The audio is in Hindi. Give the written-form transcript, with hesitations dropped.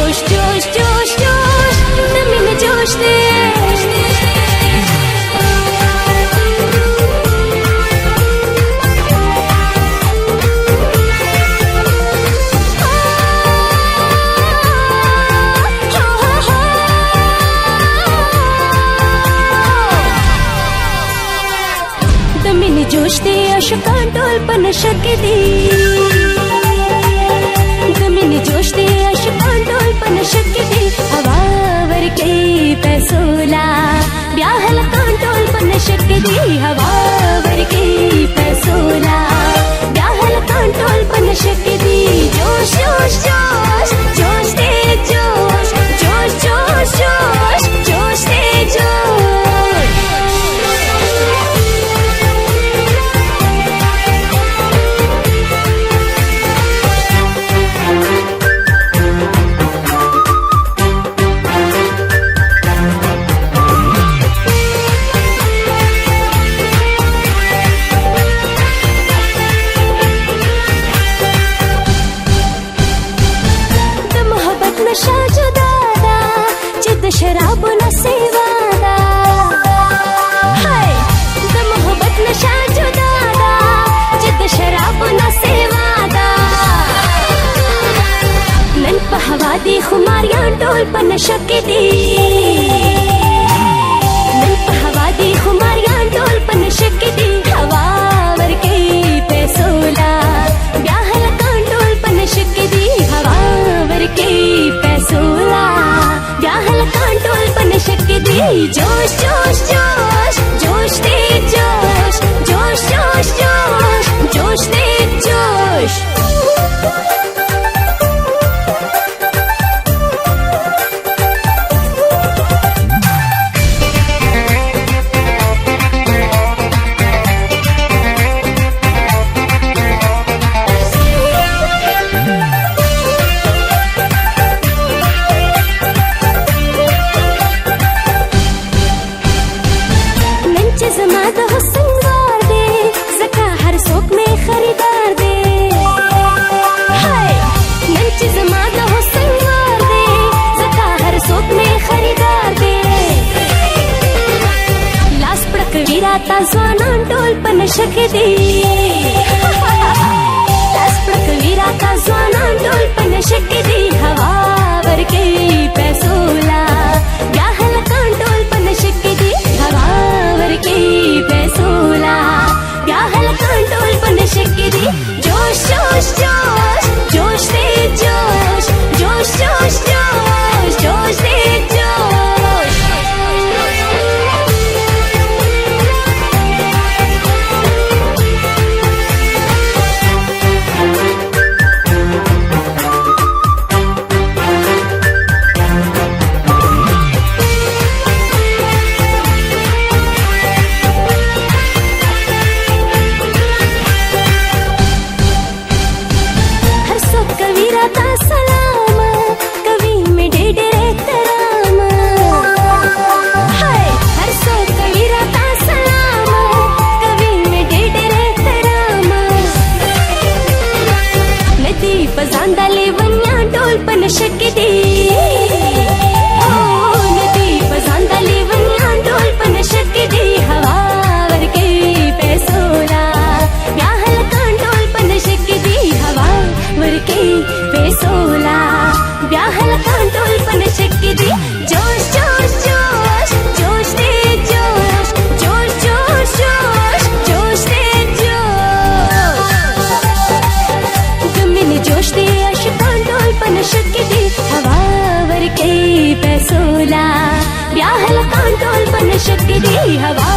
जोश जोश जोश जोश दमिन जोश दे दमिन जोश दे अशकां टोल पन शकदी दमिन जोश दे अशकां टोल पन शकदी हवावर के पैसोला ब्याहल कां टोल पन शकदी हवावर के पैसोला ब्याहल कां टोल पन शकदी जोश जोश जोश जोश दे जोश जोश जोश जोश जोश दे जोश नशा जुदादा जिद शराब न सेवादा हाय द मोहब्बत नशा जुदादा जिद शराब न सेवादा नन पहवा दी खुमारियां टोल पन शकदी नन पहवा दी खुमारियां टोल पन शकदी हवावर के पैसोला ब्याहल कां टोल पन शकदी हवावर के पैसोला ब्याहल कां टोल पन शकदी जोश जोश जोश जोश दे जोश जोश जोश जोश जोश दे जोश जमात हो संगवार दे सका हर शौक में खरीदार दे हाय नंच जमात हो संगवार दे सका हर शौक में खरीदार दे लास पड़क वीराता ज़्वानां टोल पन शकदी लास पड़क वीराता ज़्वानां टोल पन शकदी हवावर के पैसोला ब्याहल कां टोल पन शकदी हवावर के पैसोला ब्याहल कां टोल पन शकदी जोश जोश जोश जोश दे जोश जोश जोश जोश जोश दे जोश सलाम कवि में डेडे रहतराम हाय हर सो कवि राता सलाम कवि में डेडे रहतराम नदी पजांदा ले वन्या टोल पन शकदी नदी पजांदा ले वन्या टोल पन शकदी हवावर के पैसोला ब्याहल कां टोल पन शकदी हवावर के पैसोला ब्याहल कां टोल पन शकदी जोश जोश जोश जोश दे जोश जोश जोश जोश जोश दे जोश दमिन जोश दे अशकां टोल पन शकदी हवावर के पैसोला ब्याहल कां टोल पन शकदी हवा